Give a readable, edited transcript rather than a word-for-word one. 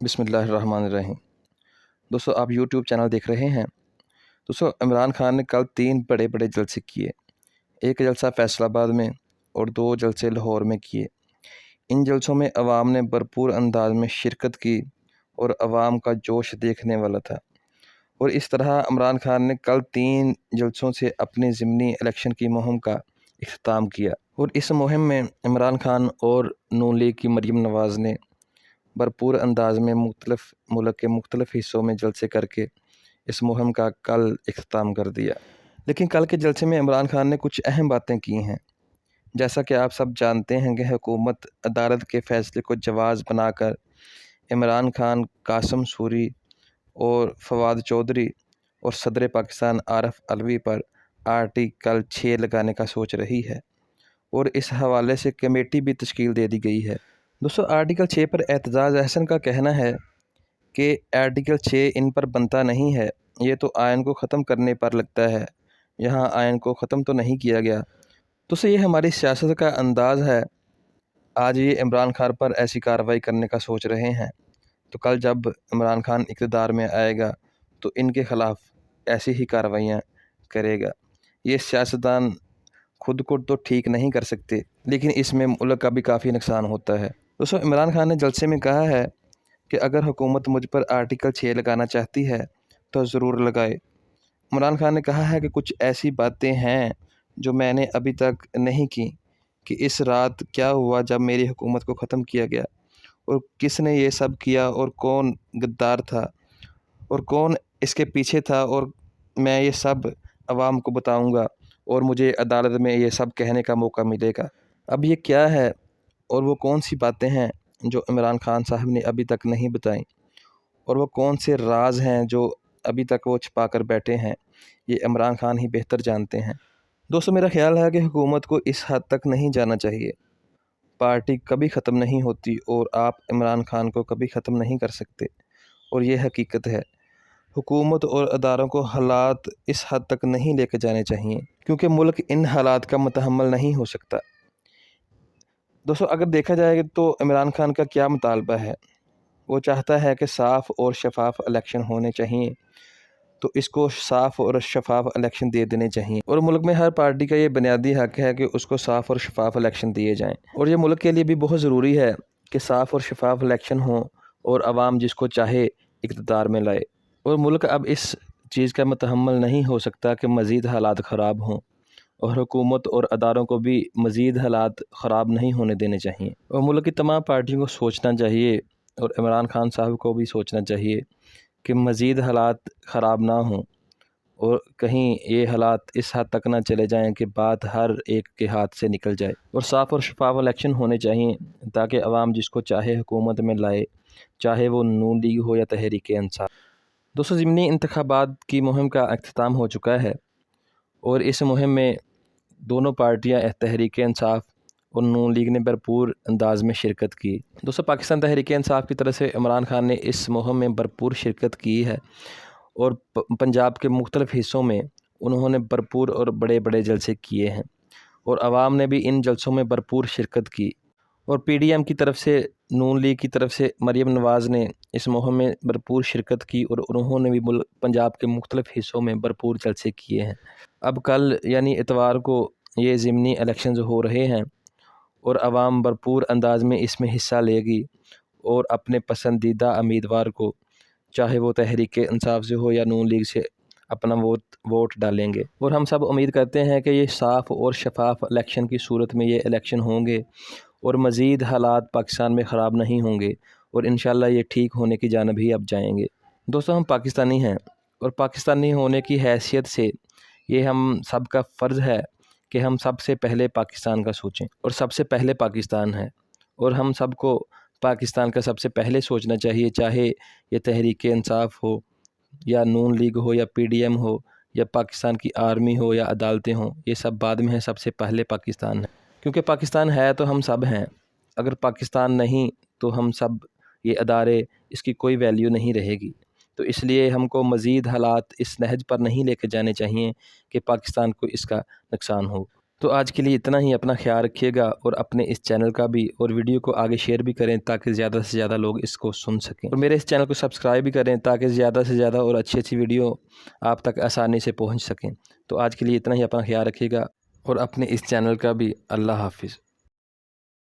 بسم اللہ الرحمن الرحیم۔ دوستو آپ یوٹیوب چینل دیکھ رہے ہیں۔ دوستو عمران خان نے کل 3 بڑے جلسے کیے۔ ایک جلسہ فیصل آباد میں اور 2 جلسے لاہور میں کیے۔ ان جلسوں میں عوام نے بھرپور انداز میں شرکت کی اور عوام کا جوش دیکھنے والا تھا، اور اس طرح عمران خان نے کل 3 جلسوں سے اپنی ضمنی الیکشن کی مہم کا اختتام کیا، اور اس مہم میں عمران خان اور نون لیگ کی مریم نواز نے بھرپور انداز میں ملک کے مختلف حصوں میں جلسے کر کے اس مہم کا کل اختتام کر دیا۔ لیکن کل کے جلسے میں عمران خان نے کچھ اہم باتیں کی ہیں۔ جیسا کہ آپ سب جانتے ہیں کہ حکومت عدالت کے فیصلے کو جواز بنا کر عمران خان، قاسم سوری اور فواد چودھری اور صدر پاکستان عارف علوی پر آرٹیکل 6 لگانے کا سوچ رہی ہے، اور اس حوالے سے کمیٹی بھی تشکیل دے دی گئی ہے۔ دوستو آرٹیکل 6 پر اعتزاز احسن کا کہنا ہے کہ آرٹیکل 6 ان پر بنتا نہیں ہے، یہ تو آئین کو ختم کرنے پر لگتا ہے، یہاں آئین کو ختم تو نہیں کیا گیا۔ دوستو یہ ہماری سیاست کا انداز ہے۔ آج یہ عمران خان پر ایسی کارروائی کرنے کا سوچ رہے ہیں، تو کل جب عمران خان اقتدار میں آئے گا تو ان کے خلاف ایسی ہی کارروائیاں کرے گا۔ یہ سیاستدان خود کو تو ٹھیک نہیں کر سکتے، لیکن اس میں ملک کا بھی کافی نقصان ہوتا ہے۔ دوستو عمران خان نے جلسے میں کہا ہے کہ اگر حکومت مجھ پر آرٹیکل 6 لگانا چاہتی ہے تو ضرور لگائے۔ عمران خان نے کہا ہے کہ کچھ ایسی باتیں ہیں جو میں نے ابھی تک نہیں کی، کہ اس رات کیا ہوا جب میری حکومت کو ختم کیا گیا، اور کس نے یہ سب کیا، اور کون غدار تھا، اور کون اس کے پیچھے تھا، اور میں یہ سب عوام کو بتاؤں گا، اور مجھے عدالت میں یہ سب کہنے کا موقع ملے گا۔ اب یہ کیا ہے اور وہ کون سی باتیں ہیں جو عمران خان صاحب نے ابھی تک نہیں بتائیں، اور وہ کون سے راز ہیں جو ابھی تک وہ چھپا کر بیٹھے ہیں، یہ عمران خان ہی بہتر جانتے ہیں۔ دوستو میرا خیال ہے کہ حکومت کو اس حد تک نہیں جانا چاہیے۔ پارٹی کبھی ختم نہیں ہوتی، اور آپ عمران خان کو کبھی ختم نہیں کر سکتے، اور یہ حقیقت ہے۔ حکومت اور اداروں کو حالات اس حد تک نہیں لے کے جانے چاہیے، کیونکہ ملک ان حالات کا متحمل نہیں ہو سکتا۔ دوستو اگر دیکھا جائے تو عمران خان کا کیا مطالبہ ہے، وہ چاہتا ہے کہ صاف اور شفاف الیکشن ہونے چاہیے، تو اس کو صاف اور شفاف الیکشن دے دینے چاہیے، اور ملک میں ہر پارٹی کا یہ بنیادی حق ہے کہ اس کو صاف اور شفاف الیکشن دیے جائیں، اور یہ ملک کے لیے بھی بہت ضروری ہے کہ صاف اور شفاف الیکشن ہوں اور عوام جس کو چاہے اقتدار میں لائے، اور ملک اب اس چیز کا متحمل نہیں ہو سکتا کہ مزید حالات خراب ہوں، اور حکومت اور اداروں کو بھی مزید حالات خراب نہیں ہونے دینے چاہیے، اور ملک کی تمام پارٹیوں کو سوچنا چاہیے، اور عمران خان صاحب کو بھی سوچنا چاہیے کہ مزید حالات خراب نہ ہوں، اور کہیں یہ حالات اس حد تک نہ چلے جائیں کہ بات ہر ایک کے ہاتھ سے نکل جائے، اور صاف اور شفاف الیکشن ہونے چاہیے تاکہ عوام جس کو چاہے حکومت میں لائے، چاہے وہ نون لیگ ہو یا تحریک انصاف۔ دوستو ضمنی انتخابات کی مہم کا اختتام ہو چکا ہے، اور اس مہم میں دونوں پارٹیاں تحریک انصاف اور نون لیگ نے بھرپور انداز میں شرکت کی۔ دوستو پاکستان تحریک انصاف کی طرف سے عمران خان نے اس مہم میں بھرپور شرکت کی ہے، اور پنجاب کے مختلف حصوں میں انہوں نے بھرپور اور بڑے جلسے کیے ہیں، اور عوام نے بھی ان جلسوں میں بھرپور شرکت کی، اور پی ڈی ایم کی طرف سے، نون لیگ کی طرف سے مریم نواز نے اس مہم میں بھرپور شرکت کی، اور انہوں نے بھی پنجاب کے مختلف حصوں میں بھرپور جلسے کیے ہیں۔ اب کل یعنی اتوار کو یہ ضمنی الیکشنز ہو رہے ہیں، اور عوام بھرپور انداز میں اس میں حصہ لے گی، اور اپنے پسندیدہ امیدوار کو، چاہے وہ تحریک انصاف سے ہو یا نون لیگ سے، اپنا ووٹ ڈالیں گے، اور ہم سب امید کرتے ہیں کہ یہ صاف اور شفاف الیکشن کی صورت میں یہ الیکشن ہوں گے، اور مزید حالات پاکستان میں خراب نہیں ہوں گے، اور انشاءاللہ یہ ٹھیک ہونے کی جانب ہی اب جائیں گے۔ دوستو ہم پاکستانی ہیں، اور پاکستانی ہونے کی حیثیت سے یہ ہم سب کا فرض ہے کہ ہم سب سے پہلے پاکستان کا سوچیں، اور سب سے پہلے پاکستان ہے، اور ہم سب کو پاکستان کا سب سے پہلے سوچنا چاہیے، چاہے یہ تحریک انصاف ہو یا نون لیگ ہو یا پی ڈی ایم ہو یا پاکستان کی آرمی ہو یا عدالتیں ہوں، یہ سب بعد میں ہے، سب سے پہلے پاکستان ہے، کیونکہ پاکستان ہے تو ہم سب ہیں، اگر پاکستان نہیں تو ہم سب یہ ادارے، اس کی کوئی ویلیو نہیں رہے گی، تو اس لیے ہم کو مزید حالات اس نہج پر نہیں لے کے جانے چاہیے کہ پاکستان کو اس کا نقصان ہو۔ تو آج کے لیے اتنا ہی، اپنا خیال رکھیے گا اور اپنے اس چینل کا بھی اور ویڈیو کو آگے شیئر بھی کریں تاکہ زیادہ سے زیادہ لوگ اس کو سن سکیں، اور میرے اس چینل کو سبسکرائب بھی کریں تاکہ زیادہ سے زیادہ اور اچھی اچھی ویڈیو آپ تک آسانی سے پہنچ سکیں۔ تو آج کے لیے اتنا ہی، اپنا خیال رکھیے گا اور اپنے اس چینل کا بھی۔ اللہ حافظ۔